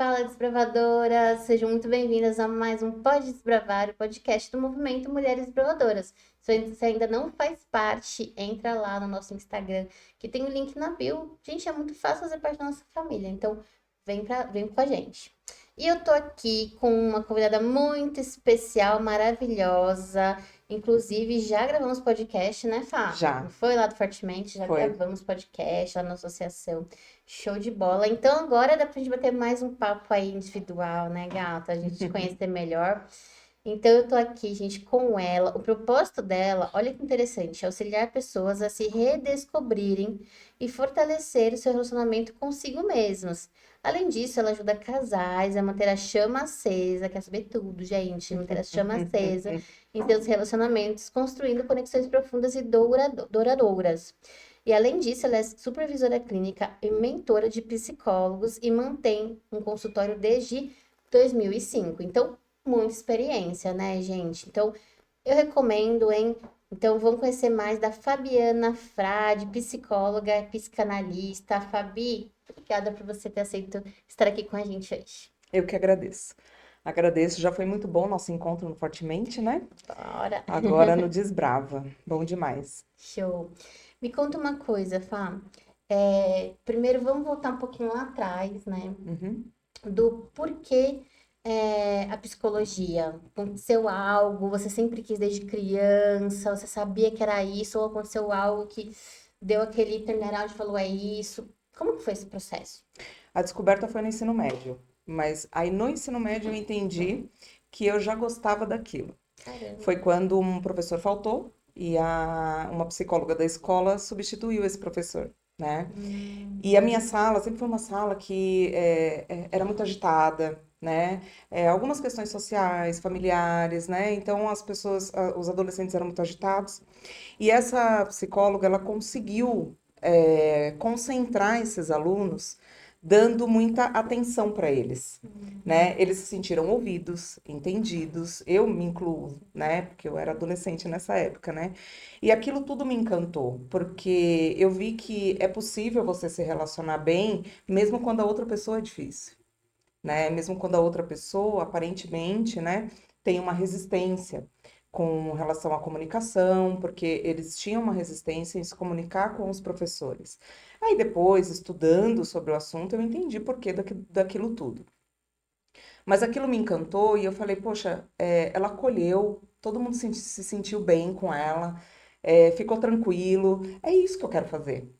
Fala, desbravadoras! Sejam muito bem-vindas a mais um Pode Desbravar, o podcast do movimento Mulheres Desbravadoras. Se você ainda não faz parte, entra lá no nosso Instagram, que tem o link na bio. Gente, é muito fácil fazer parte da nossa família, então vem com a gente. E eu tô aqui com uma convidada muito especial, maravilhosa. Inclusive, já gravamos podcast, né, Fá? Não Já, foi lá do Fortemente, já foi. gravamos podcast lá na associação. Show de bola. Então agora dá pra gente bater mais um papo aí individual, né, gata? A gente te conhecer melhor. Então eu tô aqui, gente, com ela. O propósito dela, olha que interessante, é auxiliar pessoas a se redescobrirem e fortalecer o seu relacionamento consigo mesmas. Além disso, ela ajuda casais a manter a chama acesa, quer saber tudo, gente, manter a chama acesa em seus relacionamentos, construindo conexões profundas e duradouras. E além disso, ela é supervisora clínica e mentora de psicólogos e mantém um consultório desde 2005. Então, muita experiência, né, gente? Então, eu recomendo, hein? Então, vamos conhecer mais da Fabiana Frade, psicóloga, psicanalista. Fabi, obrigada por você ter aceito estar aqui com a gente hoje. Eu que agradeço. Agradeço, já foi muito bom nosso encontro no Fortemente, né? Bora! Agora no Desbrava. Bom demais. Show! Me conta uma coisa, Fá. Primeiro, vamos voltar um pouquinho lá atrás, né? Uhum. Do porquê a psicologia. Aconteceu algo, você sempre quis desde criança, você sabia que era isso, ou aconteceu algo que deu aquele turnaround e falou, é isso. Como que foi esse processo? A descoberta foi no ensino médio, mas aí no ensino médio eu entendi que eu já gostava daquilo. Caramba. Foi quando um professor faltou e uma psicóloga da escola substituiu esse professor, né? E a minha sala sempre foi uma sala que era muito agitada, né? Algumas questões sociais, familiares, né? Então as pessoas, os adolescentes eram muito agitados. E essa psicóloga, ela conseguiu concentrar esses alunos, dando muita atenção para eles, né? Eles se sentiram ouvidos, entendidos. Eu me incluo, né? Porque eu era adolescente nessa época, né? E aquilo tudo me encantou, porque eu vi que é possível você se relacionar bem, mesmo quando a outra pessoa é difícil, né? Mesmo quando a outra pessoa, aparentemente, né, tem uma resistência com relação à comunicação, porque eles tinham uma resistência em se comunicar com os professores. Aí depois, estudando sobre o assunto, eu entendi por que daquilo tudo. Mas aquilo me encantou e eu falei, poxa, ela acolheu, todo mundo se sentiu bem com ela, ficou tranquilo. É isso que eu quero fazer.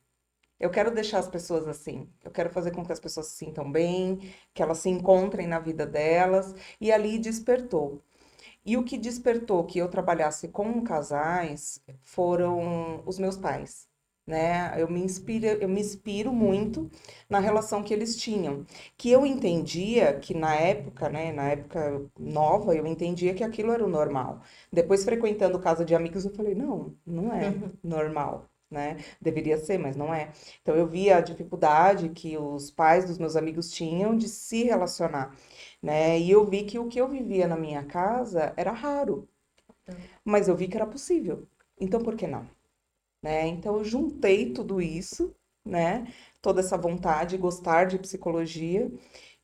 Eu quero deixar as pessoas assim. Eu quero fazer com que as pessoas se sintam bem, que elas se encontrem na vida delas. E ali despertou. E o que despertou que eu trabalhasse com casais foram os meus pais, né? Eu me inspiro muito na relação que eles tinham, que eu entendia que na época, né, na época nova, eu entendia que aquilo era o normal. Depois frequentando casa de amigos, eu falei, não, não é normal. Né? Deveria ser, mas não é. Então eu via a dificuldade que os pais dos meus amigos tinham de se relacionar, né? E eu vi que o que eu vivia na minha casa era raro, mas eu vi que era possível. Então, por que não? Né? Então, eu juntei tudo isso, né? Toda essa vontade de gostar de psicologia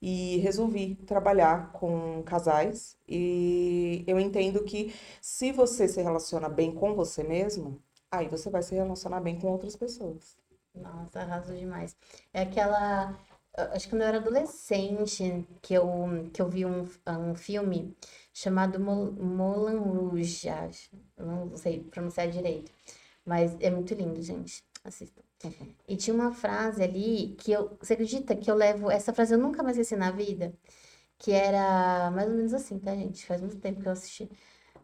e resolvi trabalhar com casais. E eu entendo que se você se relaciona bem com você mesmo, aí você vai se relacionar bem com outras pessoas. Nossa, arrasou demais. É aquela. Acho que quando eu era adolescente, que eu vi um filme chamado Moulin Rouge, acho. Eu não sei pronunciar direito. Mas é muito lindo, gente. Assistam. E tinha uma frase ali que eu. Você acredita que eu levo. Essa frase eu nunca mais esqueci na vida? Que era mais ou menos assim, tá, gente? Faz muito tempo que eu assisti.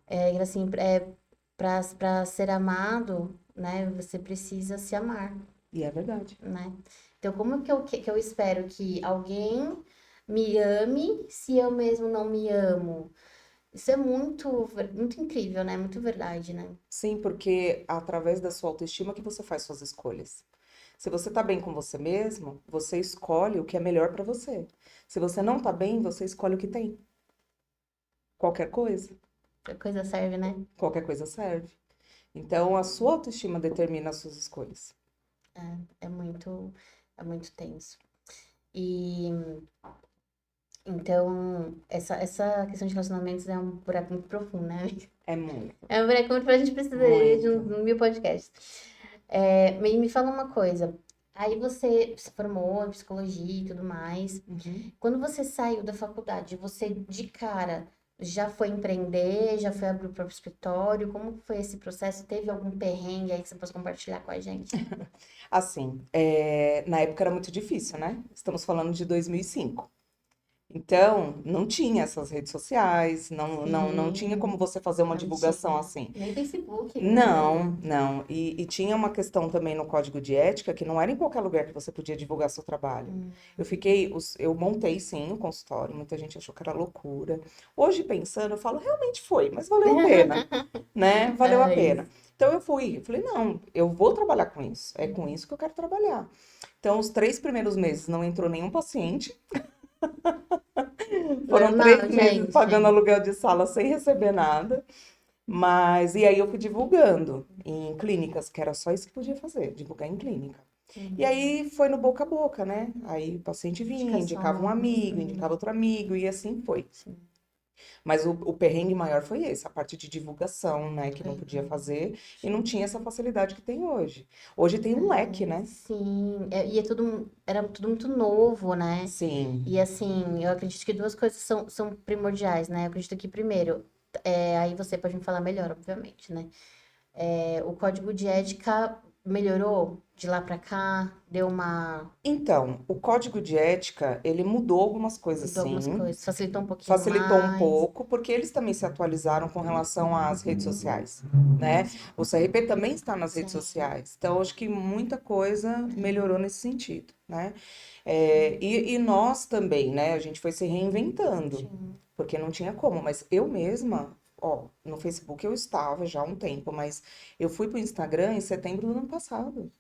Era assim, pra ser amado, né? Você precisa se amar, E é verdade. né? Então, como que eu espero que alguém me ame se eu mesmo não me amo? Isso é muito incrível, né? Muito verdade, né? Sim, porque através da sua autoestima que você faz suas escolhas. Se você tá bem com você mesmo, você escolhe o que é melhor pra você. Se você não tá bem, você escolhe o que tem. Qualquer coisa. A coisa serve, né? Qualquer coisa serve. Então, a sua autoestima determina as suas escolhas. É muito tenso. E Então, essa questão de relacionamentos é um buraco muito profundo, né, amiga? É muito, É um buraco muito profundo, a gente precisaria de muito. uns 1000 podcasts. Me fala uma coisa. Aí você se formou em psicologia e tudo mais. Uhum. Quando você saiu da faculdade, você de cara já foi empreender, já foi abrir o próprio escritório? Como foi esse processo? Teve algum perrengue aí que você pode compartilhar com a gente? Assim, na época era muito difícil, né? Estamos falando de 2005. Então, não tinha essas redes sociais, não tinha como Sim, você fazer uma não divulgação tinha. assim. Nem Facebook, né? Não. E tinha uma questão também no código de ética que não era em qualquer lugar que você podia divulgar seu trabalho. Hum, Eu montei sim o consultório, muita gente achou que era loucura. Hoje pensando, eu falo, realmente foi, mas valeu a pena, né? Valeu a é pena. isso. Então eu falei, não, eu vou trabalhar com isso, é com isso que eu quero trabalhar. Então, os 3 primeiros meses não entrou nenhum paciente, foram três Normal, meses pagando gente. aluguel de sala sem receber nada. Mas, e aí eu fui divulgando em clínicas, que era só isso que podia fazer, divulgar em clínica. E Uhum. aí foi no boca a boca, né? Aí o paciente vinha, indicava um Indicações. amigo, indicava outro amigo, e assim foi. Sim. Mas o perrengue maior foi esse, a parte de divulgação, né? Que não podia Uhum. fazer e não tinha essa facilidade que tem hoje. Hoje tem um leque, né? Sim, e era tudo muito novo, né? E Sim. assim, eu acredito que duas coisas são primordiais, né? Eu acredito que primeiro, aí você pode me falar melhor, obviamente, né? O código de ética melhorou de lá pra cá, deu uma, Então, o código de ética, ele mudou algumas coisas, mudou algumas sim. coisas, facilitou um pouquinho Facilitou um mais. pouco, porque eles também se atualizaram com relação às redes sociais, né? O CRP também está nas redes Sim, sociais, então acho que muita coisa melhorou nesse sentido, né? sim, E nós também, né? A gente foi se reinventando, sim. porque não tinha como, mas eu mesma, ó, no Facebook eu estava já há um tempo, mas eu fui pro Instagram em setembro do ano passado.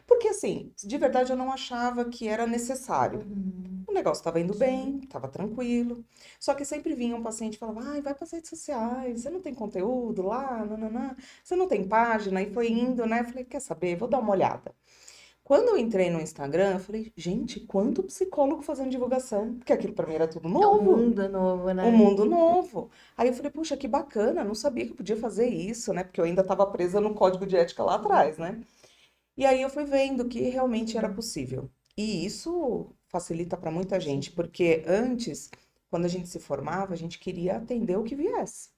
Porque assim, de verdade eu não achava que era necessário. Uhum, O negócio estava indo sim. bem, estava tranquilo. Só que sempre vinha um paciente e falava: ai, vai para as redes sociais, você não tem conteúdo lá, nananã, você não tem página. E foi indo, né? Eu falei: quer saber? Vou dar uma olhada. Quando eu entrei no Instagram, eu falei: gente, quanto psicólogo fazendo divulgação? Porque aquilo para mim era tudo É um novo, mundo novo, um né? mundo novo. Aí eu falei: puxa, que bacana, não sabia que eu podia fazer isso, né? Porque eu ainda estava presa no código de ética lá atrás, né? E aí eu fui vendo que realmente era Sim, possível. E isso facilita para muita sim, gente, porque antes, quando a gente se formava, a gente queria atender o que viesse.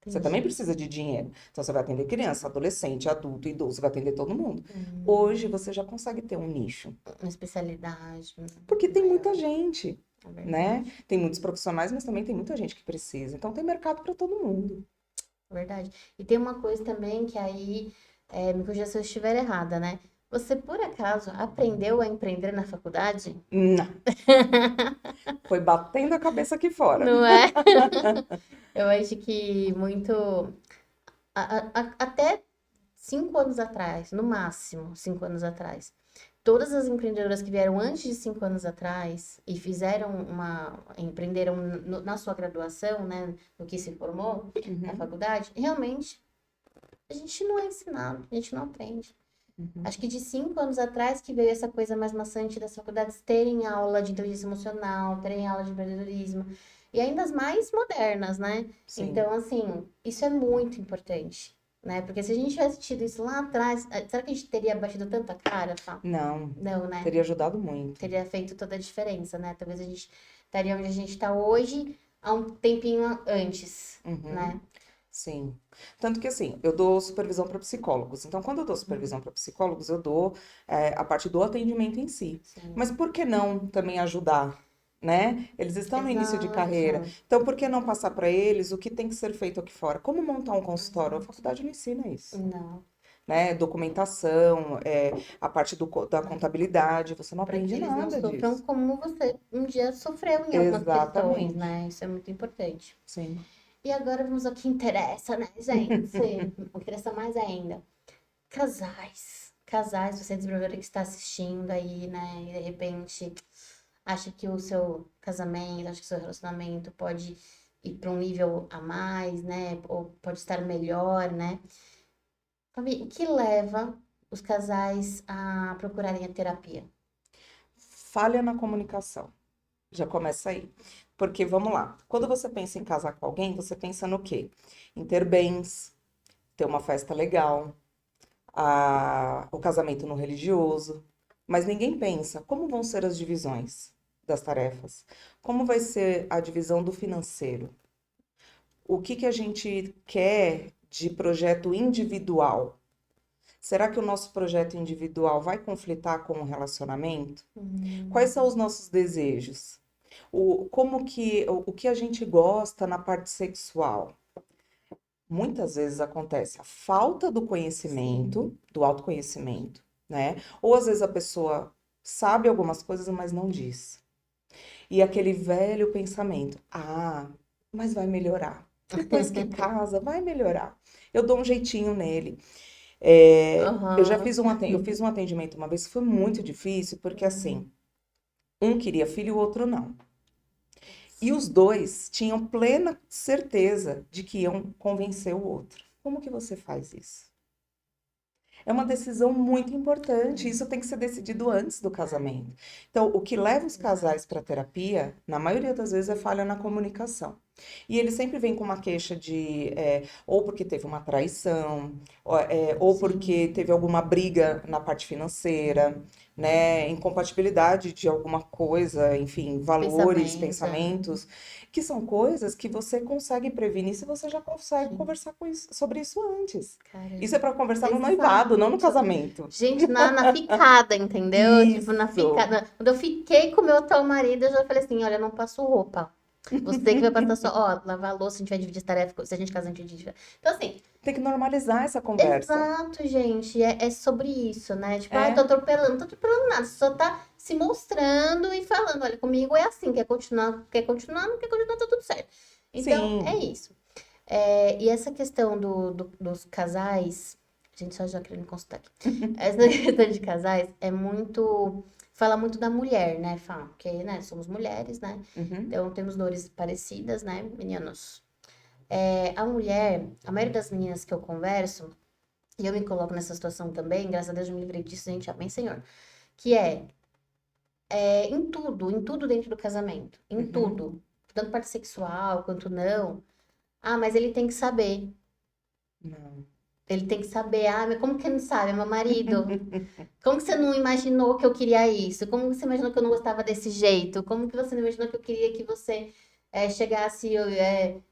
Você também entendi. precisa de dinheiro. Então você vai atender criança, adolescente, adulto, idoso, você vai atender todo mundo. Hum, Hoje você já consegue ter um nicho, uma especialidade porque tem muita maior, gente, é né? verdade. Tem muitos profissionais, mas também tem muita gente que precisa. Então tem mercado para todo mundo. Verdade. E tem uma coisa também que aí, me corrija se eu estiver errada, né? Você, por acaso, aprendeu a empreender na faculdade? Não, foi batendo a cabeça aqui fora. Não é? Eu acho que muito. Até 5 anos atrás, no máximo 5 anos atrás, todas as empreendedoras que vieram antes de 5 anos atrás e empreenderam na sua graduação, né, no que se formou na Uhum, faculdade, realmente a gente não é ensinado, a gente não aprende. uhum. Acho que de 5 anos atrás que veio essa coisa mais maçante das faculdades terem aula de inteligência emocional, terem aula de empreendedorismo, e ainda as mais modernas, né? Sim. Então, assim, isso é muito importante, né? Porque se a gente tivesse tido isso lá atrás, será que a gente teria batido tanta cara, Fá? Não, Não, né? teria ajudado muito. Teria feito toda a diferença, né? Talvez a gente estaria onde a gente está hoje, há um tempinho antes, Uhum, né? sim. Tanto que assim, eu dou supervisão para psicólogos. Então, quando eu dou supervisão Uhum, para psicólogos, eu dou a parte do atendimento em si. Mas sim. por que não também ajudar? Né? Eles estão no início de carreira. Exato, Então, por que não passar para eles o que tem que ser feito aqui fora? Como montar um consultório? A exato. faculdade não ensina isso. Não. Né? Documentação, a parte da contabilidade, você não Para aprende que eles não nada sofram disso. como você um dia sofreu em algumas questões, Exatamente. né? Isso é muito importante. Sim. E agora vamos ao que interessa, né, gente? O que interessa mais ainda. Casais. Casais, você desenvolvedora que está assistindo aí, né? E de repente acha que o seu casamento, acha que o seu relacionamento pode ir para um nível a mais, né? Ou pode estar melhor, né? Fabi, o que leva os casais a procurarem a terapia? Falha na comunicação. Já começa aí. Porque, vamos lá, quando você pensa em casar com alguém, você pensa no quê? Em ter bens, ter uma festa legal, o casamento no religioso. Mas ninguém pensa como vão ser as divisões das tarefas, como vai ser a divisão do financeiro, o que que a gente quer de projeto individual. Será que o nosso projeto individual vai conflitar com o relacionamento? Quais são os nossos desejos? O que a gente gosta na parte sexual? Muitas vezes acontece a falta do conhecimento, do autoconhecimento, né? Ou às vezes a pessoa sabe algumas coisas, mas não diz. E aquele velho pensamento: ah, mas vai melhorar. Depois que casa, vai melhorar. Eu dou um jeitinho nele. Aham. Eu fiz um atendimento uma vez que foi muito difícil, porque assim, um queria filho e o outro não. E os dois tinham plena certeza de que iam convencer o outro. Como que você faz isso? É uma decisão muito importante. Isso tem que ser decidido antes do casamento. Então, o que leva os casais para terapia, na maioria das vezes, é falha na comunicação. E ele sempre vem com uma queixa de ou porque teve uma traição, ou porque teve alguma briga na parte financeira, né? Incompatibilidade de alguma coisa, enfim, valores, Pensamento. pensamentos, que são coisas que você consegue prevenir se você já consegue Sim. conversar sobre isso antes. Isso é Caramba. para conversar no noivado, não no Exato. casamento. Gente, na ficada, entendeu? Tipo, na Isso. ficada. Quando eu fiquei com o meu atual marido, eu já falei assim: olha, eu não passo roupa. Você que vai passar só, ó, lavar a louça, a gente vai dividir tarefa, se a gente casar, a gente divide. Então, assim, Tem que normalizar essa conversa. exato, gente, é sobre isso, né? Tipo, ah, tô É, atropelando, não tô atropelando nada, você só tá se mostrando e falando, olha, comigo é assim, quer continuar, não quer continuar, tá tudo certo. Então, é sim. isso. E essa questão dos casais, gente, só já querendo consultar aqui. Essa questão de casais é muito, fala muito da mulher, né, Fá? Porque, né, somos mulheres, né? Uhum, Então, temos dores parecidas, né, meninos? A mulher, a maioria das meninas que eu converso, e eu me coloco nessa situação também, graças a Deus eu me livrei disso, gente, amém, Senhor. Que em tudo dentro do casamento, em uhum. tudo, tanto parte sexual quanto não. Ah, mas ele tem que saber. Não. Ele tem que saber. Ah, mas como que não sabe? É meu marido. Como que você não imaginou que eu queria isso? Como que você imaginou que eu não gostava desse jeito? Como que você não imaginou que eu queria que você chegasse,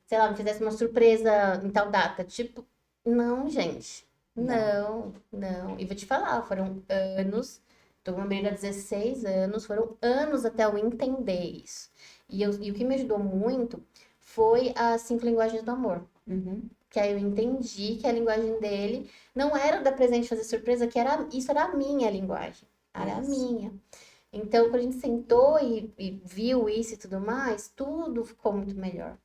sei lá, me fizesse uma surpresa em tal data? Tipo, não, gente. Não. Não, não. E vou te falar, foram anos. Tô com uma menina há 16 anos, foram anos até eu entender isso. E o que me ajudou muito foi as 5 linguagens do amor. Uhum. Que aí eu entendi que a linguagem dele não era o da presente fazer surpresa, que isso era a minha linguagem. Era a Isso. minha. Então, quando a gente sentou e viu isso e tudo mais, tudo ficou muito melhor.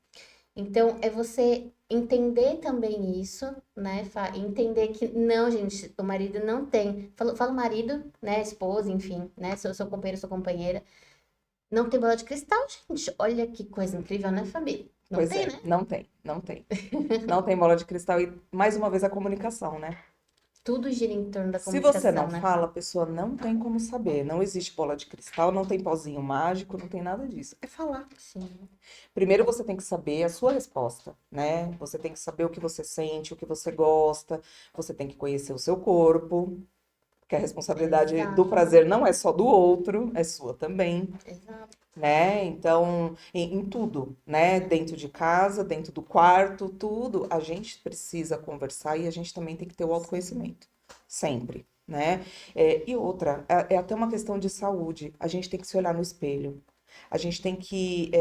Então, é você entender também isso, né? Entender que não, gente, o marido não tem. Fala marido, né? Esposa, enfim, né? Seu companheiro, sua companheira. Não tem bola de cristal, gente. Olha que coisa incrível, né, família? Não Pois tem, é, né? não tem, não tem. Não tem bola de cristal e, mais uma vez, a comunicação, né? Tudo gira em torno da Se você não comunicação, né, fala, a Fá? pessoa não tem como saber. Não existe bola de cristal, não tem pozinho mágico, não tem nada disso. É falar. Sim. Primeiro você tem que saber a sua resposta, né? Você tem que saber o que você sente, o que você gosta, você tem que conhecer o seu corpo, porque a responsabilidade do Exato, prazer não é só do outro, é sua também, exato. né? Então, em tudo, né? Dentro de casa, dentro do quarto, tudo, a gente precisa conversar e a gente também tem que ter o Sim, autoconhecimento, sempre, né? E outra, é até uma questão de saúde, a gente tem que se olhar no espelho. A gente tem que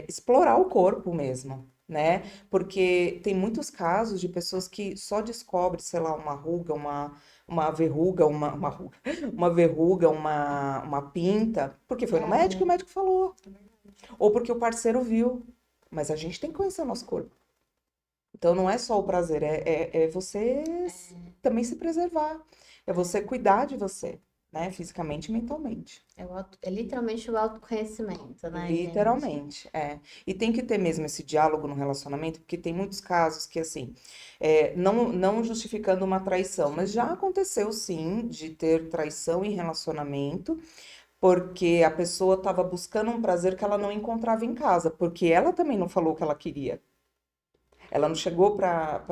explorar o corpo mesmo, né? Porque tem muitos casos de pessoas que só descobrem, sei lá, uma ruga, uma verruga, uma verruga, uma pinta, porque foi no médico e o médico falou, ou porque o parceiro viu. Mas a gente tem que conhecer o nosso corpo. Então não é só o prazer, é você também se preservar, é você cuidar de você, né? Fisicamente e mentalmente. é literalmente o autoconhecimento, né, gente? Literalmente, é. E tem que ter mesmo esse diálogo no relacionamento, porque tem muitos casos que, assim, não justificando uma traição, mas já aconteceu sim de ter traição em relacionamento, porque a pessoa estava buscando um prazer que ela não encontrava em casa, porque ela também não falou o que ela queria. Ela não chegou para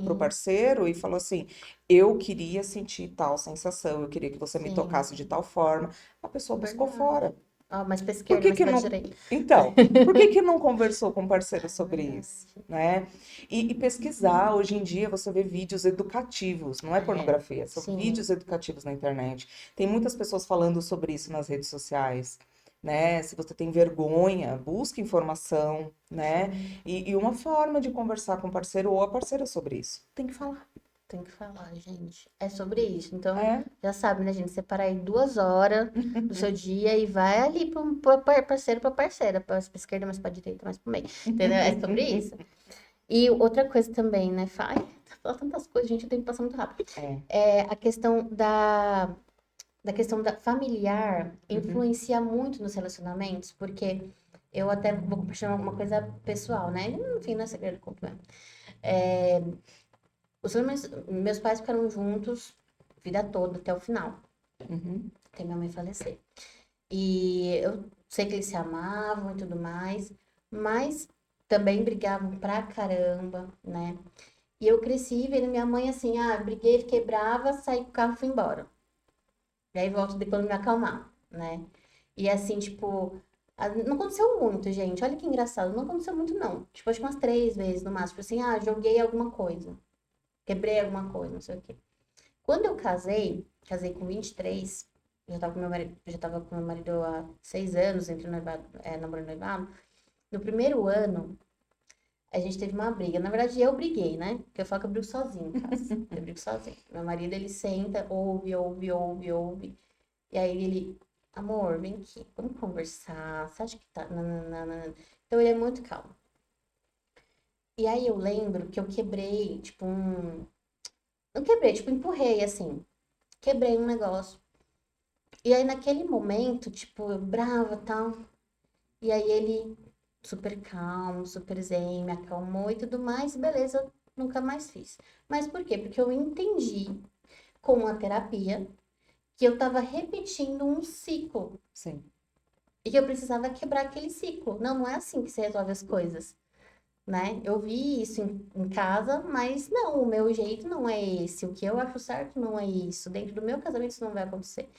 o Sim, parceiro e falou assim: eu queria sentir tal sensação, eu queria que você me sim, tocasse de tal forma. A pessoa buscou verdade. fora. Ó, mais pra Por esquerda, que mais que pra não? direita. Então, por que que não conversou com o parceiro É sobre isso, verdade. né? E pesquisar, hoje em dia você vê vídeos educativos, não é É, pornografia, são sim, vídeos educativos na internet. Tem muitas pessoas falando sobre isso nas redes sociais, né? Se você tem vergonha, busque informação, né? sim. E uma forma de conversar com o parceiro ou a parceira sobre isso, tem que falar. Tem que falar, gente. É sobre isso. Então, É, já sabe, né, gente? Separar aí 2 horas do seu dia e vai ali pro parceiro, pra parceira. Pra esquerda, mais pra direita, mais pro meio. Entendeu? É sobre isso. E outra coisa também, né? Fala tantas coisas, gente, eu tenho que passar muito rápido. é. É a questão da questão da familiar Uhum, influencia muito nos relacionamentos, porque eu até vou compartilhar uma coisa pessoal, né? Enfim, não é segredo, conto mesmo. É, meus pais ficaram juntos a vida toda, até o final, uhum, até minha mãe falecer. E eu sei que eles se amavam e tudo mais, mas também brigavam pra caramba, né? E eu cresci vendo minha mãe assim, briguei, fiquei brava, saí com o carro e fui embora. E aí volto depois me acalmar, né? E assim, tipo, não aconteceu muito, gente. Olha que engraçado, não aconteceu muito, não. Tipo, acho que umas 3 vezes no máximo. Tipo assim, joguei alguma coisa, quebrei alguma coisa, não sei o quê. Quando eu casei com 23, já tava com meu marido há 6 anos, entre noivado, namoro e noivado. No primeiro ano, a gente teve uma briga. Na verdade, eu briguei, né? Porque eu falo que eu brigo sozinho em casa. Eu brigo sozinho. Meu marido, ele senta, ouve, ouve, ouve, ouve. E aí ele, amor, vem aqui, vamos conversar. Você acha que tá. Nananana. Então ele é muito calmo. E aí eu lembro que eu quebrei, tipo, um. Não quebrei, tipo, empurrei assim. Quebrei um negócio. E aí naquele momento, tipo, eu brava e tal. E aí ele, super calmo, super zen, me acalmou e tudo mais. Beleza, eu nunca mais fiz. Mas por quê? Porque eu entendi com a terapia que eu tava repetindo um ciclo. sim. E que eu precisava quebrar aquele ciclo. Não, não é assim que se resolve as coisas, né? Eu vi isso em casa, mas não, o meu jeito não é esse. O que eu acho certo não é isso. Dentro do meu casamento isso não vai acontecer.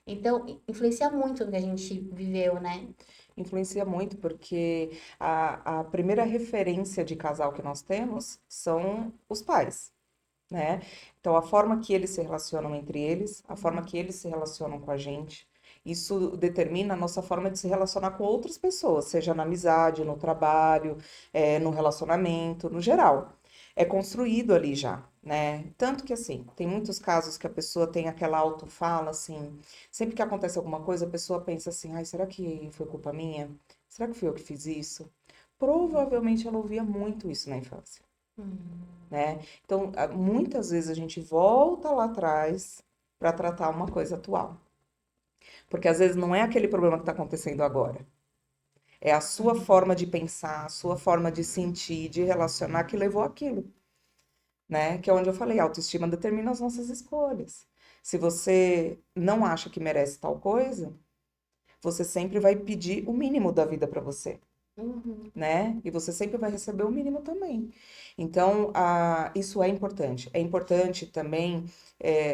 Então, influencia muito no que a gente viveu, né? Influencia muito porque a primeira referência de casal que nós temos são os pais, né? Então, a forma que eles se relacionam entre eles, a forma que eles se relacionam com a gente, isso determina a nossa forma de se relacionar com outras pessoas, seja na amizade, no trabalho, no relacionamento, no geral. É construído ali já, né? Tanto que, assim, tem muitos casos que a pessoa tem aquela autofala, assim, sempre que acontece alguma coisa, a pessoa pensa assim, ai, será que foi culpa minha? Será que fui eu que fiz isso? Provavelmente ela ouvia muito isso na infância, Hum, né? Então, muitas vezes a gente volta lá atrás para tratar uma coisa atual. Porque às vezes não é aquele problema que está acontecendo agora. É a sua forma de pensar, a sua forma de sentir, de relacionar que levou aquilo, né? Que é onde eu falei, a autoestima determina as nossas escolhas. Se você não acha que merece tal coisa, você sempre vai pedir o mínimo da vida para você, uhum, né? E você sempre vai receber o mínimo também. Então, isso é importante. É importante também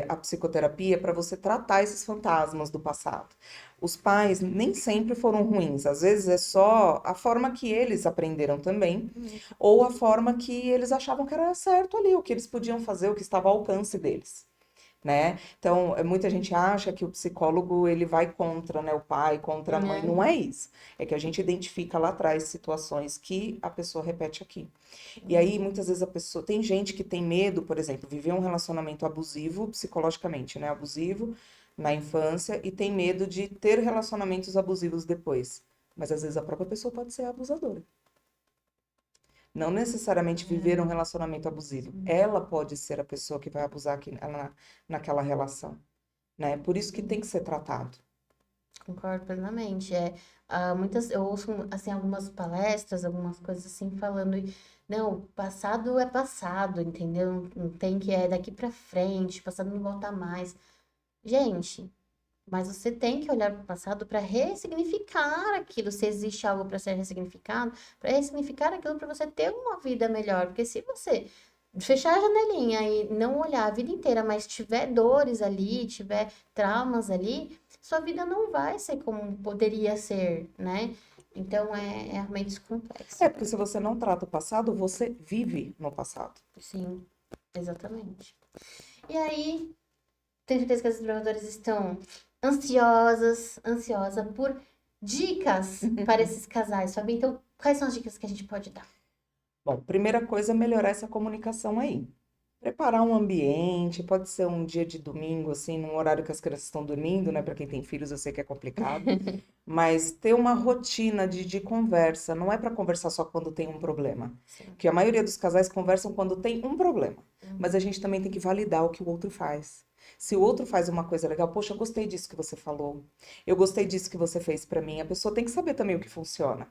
a psicoterapia para você tratar esses fantasmas do passado. Os pais nem sempre foram ruins, às vezes é só a forma que eles aprenderam também, uhum, ou a forma que eles achavam que era certo ali, o que eles podiam fazer, o que estava ao alcance deles, né? Então, muita gente acha que o psicólogo ele vai contra, né, o pai, contra a mãe. né? Não é isso. É que a gente identifica lá atrás situações que a pessoa repete aqui. E aí, muitas vezes a pessoa tem gente que tem medo, por exemplo, viver um relacionamento abusivo psicologicamente, né, abusivo na infância e tem medo de ter relacionamentos abusivos depois. Mas às vezes a própria pessoa pode ser abusadora. Não necessariamente viver um relacionamento abusivo. Ela pode ser a pessoa que vai abusar naquela relação, né? Por isso que tem que ser tratado. Concordo plenamente. Eu ouço assim algumas palestras, algumas coisas assim falando, não, passado é passado, entendeu? Não tem que é daqui pra frente, passado não volta mais. Gente, Mas você tem que olhar para o passado para ressignificar aquilo, se existe algo para ser ressignificado, para ressignificar aquilo para você ter uma vida melhor. Porque se você fechar a janelinha e não olhar a vida inteira, mas tiver dores ali, tiver traumas ali, sua vida não vai ser como poderia ser, né? Então é realmente complexo. É, porque se você não trata o passado, você vive no passado. Sim, exatamente. E aí, tenho certeza que as desenvolvedoras estão ansiosa por dicas para esses casais, sabe? Então, quais são as dicas que a gente pode dar? Bom, primeira coisa é melhorar essa comunicação aí. Preparar um ambiente, pode ser um dia de domingo, assim, num horário que as crianças estão dormindo, né? Para quem tem filhos, eu sei que é complicado. Mas ter uma rotina de conversa, não é para conversar só quando tem um problema. Sim. Porque a maioria dos casais conversam quando tem um problema. Mas a Uhum. gente também tem que validar o que o outro faz. Se o outro faz uma coisa legal, poxa, eu gostei disso que você falou. Eu gostei disso que você fez para mim. A pessoa tem que saber também o que funciona.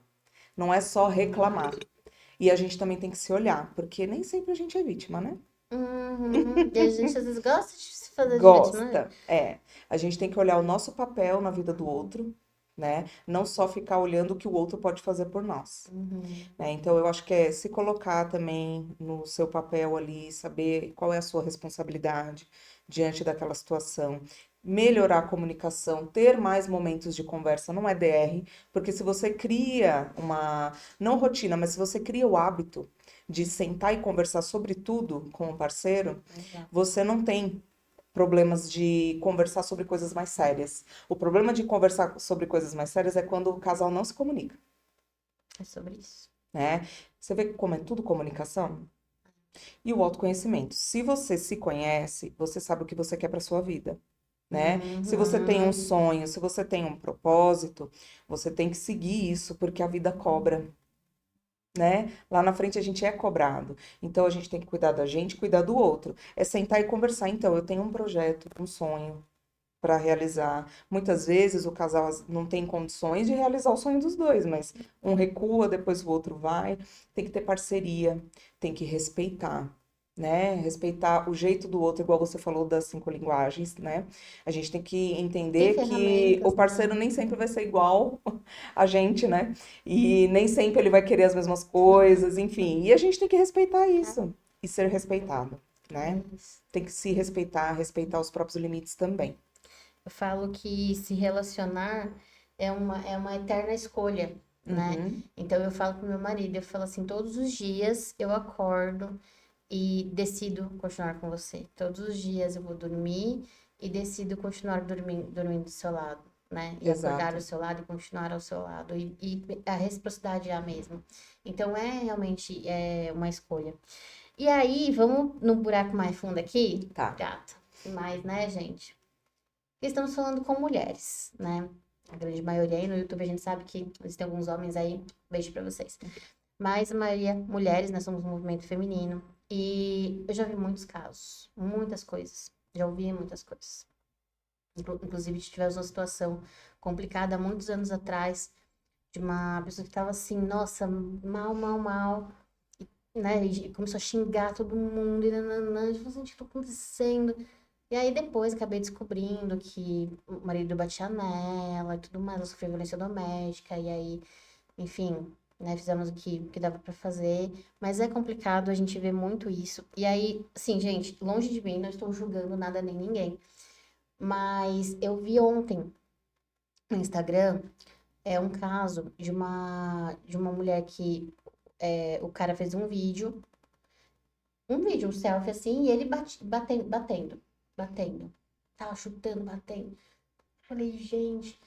Não é só reclamar. E a gente também tem que se olhar, porque nem sempre a gente é vítima, né? Uhum. E a gente às vezes gosta de se fazer de vítima, né? Gosta, é. A gente tem que olhar o nosso papel na vida do outro, né? Não só ficar olhando o que o outro pode fazer por nós, Uhum. né? Então eu acho que é se colocar também no seu papel ali, saber qual é a sua responsabilidade diante daquela situação. Melhorar a comunicação, ter mais momentos de conversa, não é DR, porque se você cria uma, não rotina, mas se você cria o hábito de sentar e conversar sobre tudo com o parceiro, Exato. você não tem problemas de conversar sobre coisas mais sérias. O problema de conversar sobre coisas mais sérias é quando o casal não se comunica, É sobre isso. né? Você vê como é tudo comunicação? E o autoconhecimento. Se você se conhece, você sabe o que você quer para sua vida, né? Se você tem um Uhum. sonho, se você tem um propósito, você tem que seguir isso, porque a vida cobra, né? Lá na frente a gente é cobrado. Então a gente tem que cuidar da gente, cuidar do outro. É sentar e conversar. Então, eu tenho um projeto, um sonho para realizar. Muitas vezes o casal não tem condições de realizar o sonho dos dois, mas um recua, depois o outro vai. Tem que ter parceria, tem que respeitar, né? Respeitar o jeito do outro, igual você falou das 5 linguagens, né? A gente tem que Tem entender que o ferramentas, né? parceiro nem sempre vai ser igual a gente, né? E nem sempre ele vai querer as mesmas coisas, enfim. E a gente tem que respeitar isso e ser respeitado, É né? isso. Tem que se respeitar, respeitar os próprios limites também. Eu falo que se relacionar é uma eterna escolha, né? Uhum, Então eu falo pro meu marido, eu falo assim, todos os dias eu acordo e decido continuar com você. Todos os dias eu vou dormir e decido continuar dormindo do seu lado, né? E acordar do exato. seu lado e continuar ao seu lado. E a reciprocidade é a mesma. Então é realmente uma escolha. E aí, vamos num buraco mais fundo aqui, Tá. gato. Mas, né, gente? Estamos falando com mulheres, né? A grande maioria aí no YouTube a gente sabe que existem alguns homens aí. Beijo pra vocês. Mas a maioria mulheres, nós somos um movimento feminino. E eu já vi muitos casos, muitas coisas. Já ouvi muitas coisas. Inclusive, tivemos uma situação complicada há muitos anos atrás, de uma pessoa que estava assim, nossa, mal, né? E começou a xingar todo mundo, e nananã. Eu falei assim, o que está acontecendo? E aí depois acabei descobrindo que o marido batia nela e tudo mais, ela sofreu violência doméstica, e aí, enfim, né, fizemos o que dava pra fazer, mas é complicado, a gente vê muito isso. E aí, assim, gente, longe de mim, não estou julgando nada nem ninguém, mas eu vi ontem no Instagram um caso de uma mulher que o cara fez um selfie assim, e ele batendo. Tava chutando, batendo. Falei, gente.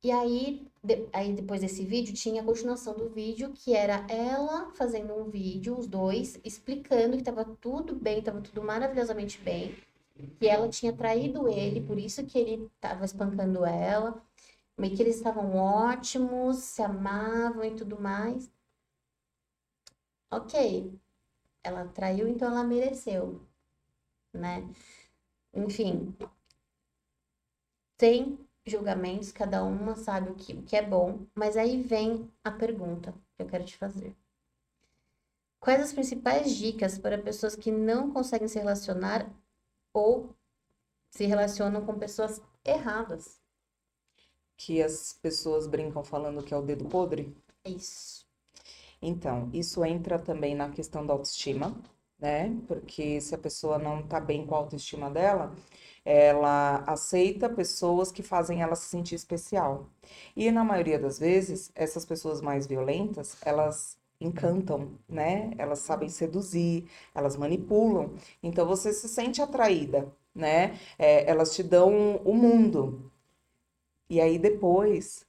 E aí, aí depois desse vídeo, tinha a continuação do vídeo, que era ela fazendo um vídeo, os dois, explicando que tava tudo bem, tava tudo maravilhosamente bem, que ela tinha traído ele, por isso que ele tava espancando ela, mas que eles estavam ótimos, se amavam e tudo mais. Ok, ela traiu, então ela mereceu, né? Enfim, tem julgamentos, cada uma sabe o que é bom, mas aí vem a pergunta que eu quero te fazer. Quais as principais dicas para pessoas que não conseguem se relacionar ou se relacionam com pessoas erradas. Que as pessoas brincam falando que é o dedo podre. Isso. Então, isso entra também na questão da autoestima, né? Porque se a pessoa não tá bem com a autoestima dela, ela aceita pessoas que fazem ela se sentir especial. E na maioria das vezes, essas pessoas mais violentas, elas encantam, né? Elas sabem seduzir, elas manipulam. Então você se sente atraída, né? Elas te dão o mundo. E aí depois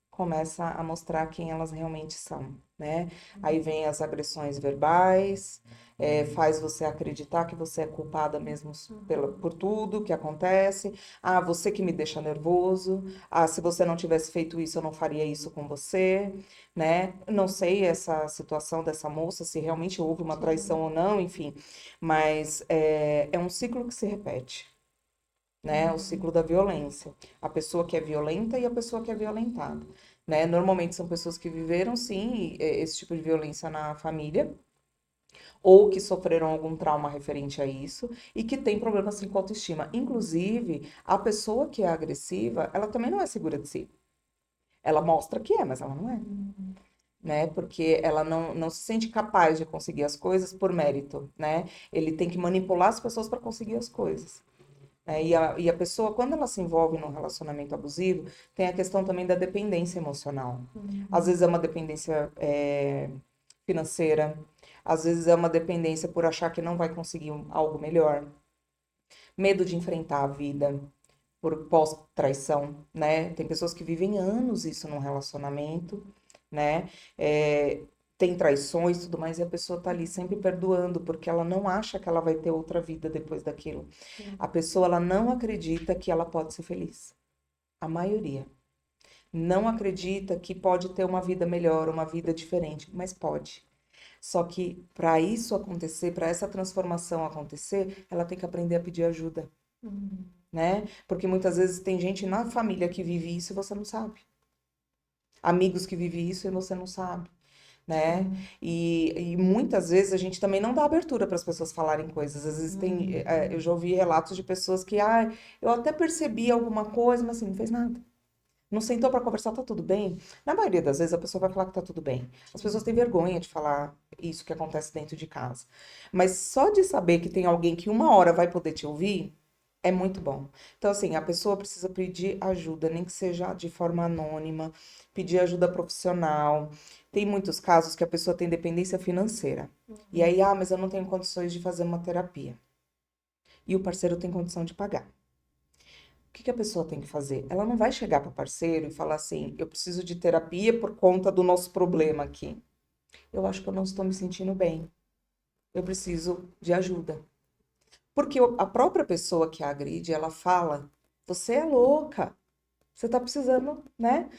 começa a mostrar quem elas realmente são, né? Aí vem as agressões verbais, faz você acreditar que você é culpada mesmo por tudo que acontece. Ah, você que me deixa nervoso. Ah, se você não tivesse feito isso, eu não faria isso com você, né? Não sei essa situação dessa moça, se realmente houve uma traição ou não, enfim, mas é um ciclo que se repete. Né, o ciclo da violência. A pessoa que é violenta e a pessoa que é violentada, né? Normalmente são pessoas que viveram, sim, esse tipo de violência na família, ou que sofreram algum trauma referente a isso, e que tem problemas, sim, com autoestima. Inclusive, a pessoa que é agressiva, ela também não é segura de si. Ela mostra que é, mas ela não é. Né? Porque ela não se sente capaz de conseguir as coisas por mérito, né? Ele tem que manipular as pessoas para conseguir as coisas. E a pessoa, quando ela se envolve num relacionamento abusivo, tem a questão também da dependência emocional. Às vezes é uma dependência financeira, às vezes é uma dependência por achar que não vai conseguir algo melhor, medo de enfrentar a vida por pós-traição, né? Tem pessoas que vivem anos isso num relacionamento, né? Tem traições e tudo mais, e a pessoa tá ali sempre perdoando, porque ela não acha que ela vai ter outra vida depois daquilo. A pessoa, ela não acredita que ela pode ser feliz. A maioria. Não acredita que pode ter uma vida melhor, uma vida diferente, mas pode. Só que para isso acontecer, para essa transformação acontecer, ela tem que aprender a pedir ajuda, né? Porque muitas vezes tem gente na família que vive isso e você não sabe. Amigos que vivem isso e você não sabe, né? E muitas vezes a gente também não dá abertura para as pessoas falarem coisas. Às vezes eu já ouvi relatos de pessoas que, eu até percebi alguma coisa, mas assim, não fez nada. Não sentou para conversar, tá tudo bem? Na maioria das vezes a pessoa vai falar que tá tudo bem. As pessoas têm vergonha de falar isso que acontece dentro de casa. Mas só de saber que tem alguém que uma hora vai poder te ouvir, é muito bom. Então, assim, a pessoa precisa pedir ajuda, nem que seja de forma anônima, pedir ajuda profissional. Tem muitos casos que a pessoa tem dependência financeira. E aí, mas eu não tenho condições de fazer uma terapia. E o parceiro tem condição de pagar. O que a pessoa tem que fazer? Ela não vai chegar para o parceiro e falar assim: eu preciso de terapia por conta do nosso problema aqui. Eu acho que eu não estou me sentindo bem. Eu preciso de ajuda. Porque a própria pessoa que a agride, ela fala: você é louca, você tá precisando, né?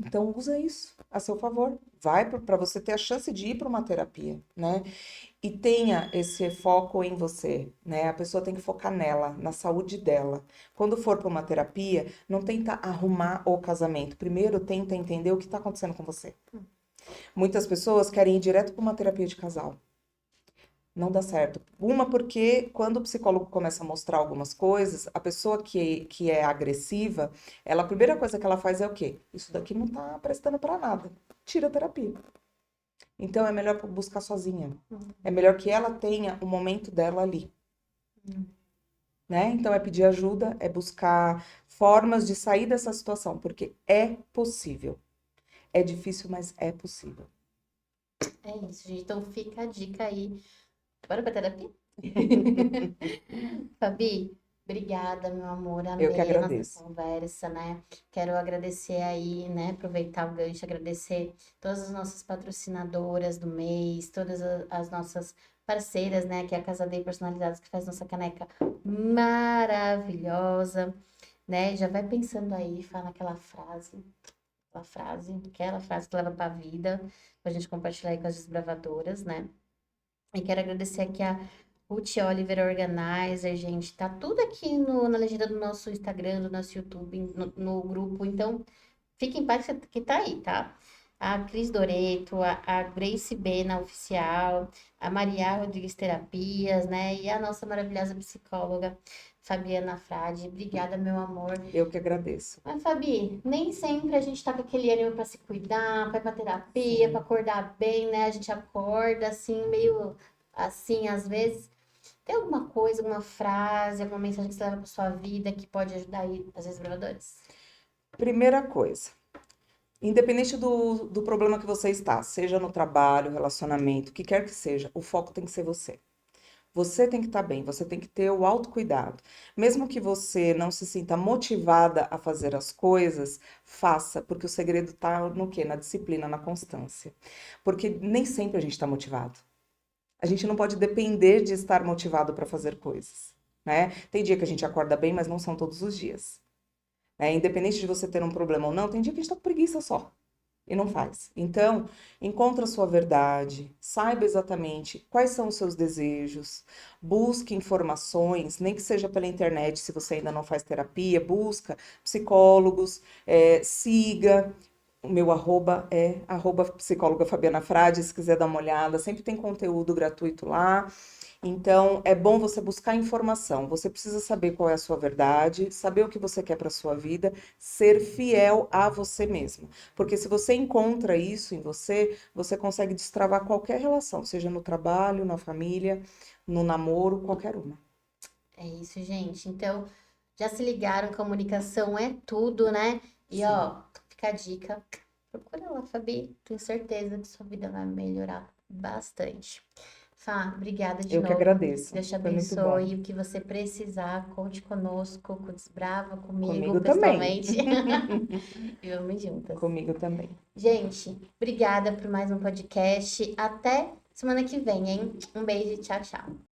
Então usa isso a seu favor. Vai para você ter a chance de ir para uma terapia, né? E tenha esse foco em você, né? A pessoa tem que focar nela, na saúde dela. Quando for para uma terapia, não tenta arrumar o casamento. Primeiro tenta entender o que está acontecendo com você. Muitas pessoas querem ir direto para uma terapia de casal. Não dá certo. Uma, porque quando o psicólogo começa a mostrar algumas coisas, a pessoa que é agressiva, a primeira coisa que ela faz é o quê? Isso daqui não tá prestando para nada. Tira a terapia. Então é melhor buscar sozinha. É melhor que ela tenha o momento dela ali. Né? Então é pedir ajuda, é buscar formas de sair dessa situação, porque é possível. É difícil, mas é possível. É isso, gente. Então fica a dica aí. Bora pra terapia? Fabi, obrigada, meu amor. Eu que Amei a nossa agradeço. conversa, né? Quero agradecer aí, né? Aproveitar o gancho, agradecer todas as nossas patrocinadoras do mês, todas as nossas parceiras, né? Que é a Casa Day Personalizados, que faz nossa caneca maravilhosa, né? Já vai pensando aí, fala aquela frase que leva pra vida, pra gente compartilhar aí com as desbravadoras, né? E quero agradecer aqui a Ruth Oliver Organizer, gente. Tá tudo aqui na legenda do nosso Instagram, do nosso YouTube, no grupo. Então, fique em paz que tá aí, tá? a Cris Doreto, a Grace Bena Oficial, a Maria Rodrigues Terapias, né? E a nossa maravilhosa psicóloga, Fabiana Frade. Obrigada, meu amor. Eu que agradeço. Mas, Fabi, nem sempre a gente tá com aquele ânimo pra se cuidar, pra ir pra terapia, pra Sim. acordar bem, né? A gente acorda assim, meio assim, às vezes. Tem alguma coisa, alguma frase, alguma mensagem que você leva pra sua vida que pode ajudar aí as desbravadoras? Primeira coisa, independente do problema que você está, seja no trabalho, relacionamento, o que quer que seja, o foco tem que ser você. Você tem que estar bem, você tem que ter o autocuidado. Mesmo que você não se sinta motivada a fazer as coisas, faça, porque o segredo está no quê? Na disciplina, na constância. Porque nem sempre a gente está motivado. A gente não pode depender de estar motivado para fazer coisas, né? Tem dia que a gente acorda bem, mas não são todos os dias. Né? Independente de você ter um problema ou não, tem dia que a gente tá com preguiça só e não faz. Então, encontre a sua verdade, saiba exatamente quais são os seus desejos, busque informações, nem que seja pela internet, se você ainda não faz terapia, busca psicólogos, siga. O meu arroba é arroba psicóloga Fabiana Frade, se quiser dar uma olhada, sempre tem conteúdo gratuito lá. Então, é bom você buscar informação. Você precisa saber qual é a sua verdade, saber o que você quer para sua vida, ser fiel a você mesmo. Porque se você encontra isso em você, você consegue destravar qualquer relação, seja no trabalho, na família, no namoro, qualquer uma. É isso, gente. Então, já se ligaram, comunicação é tudo, né? E Sim. ó, fica a dica. Procura lá, Fabi. Tenho certeza que sua vida vai melhorar bastante. Fá, obrigada de Eu que novo. agradeço. Deus te Foi muito bom. abençoe. O que você precisar, conte conosco, com o Desbrava, comigo, Comigo também. pessoalmente. E vamos juntas. Comigo também. Gente, obrigada por mais um podcast. Até semana que vem, hein? Um beijo e tchau, tchau.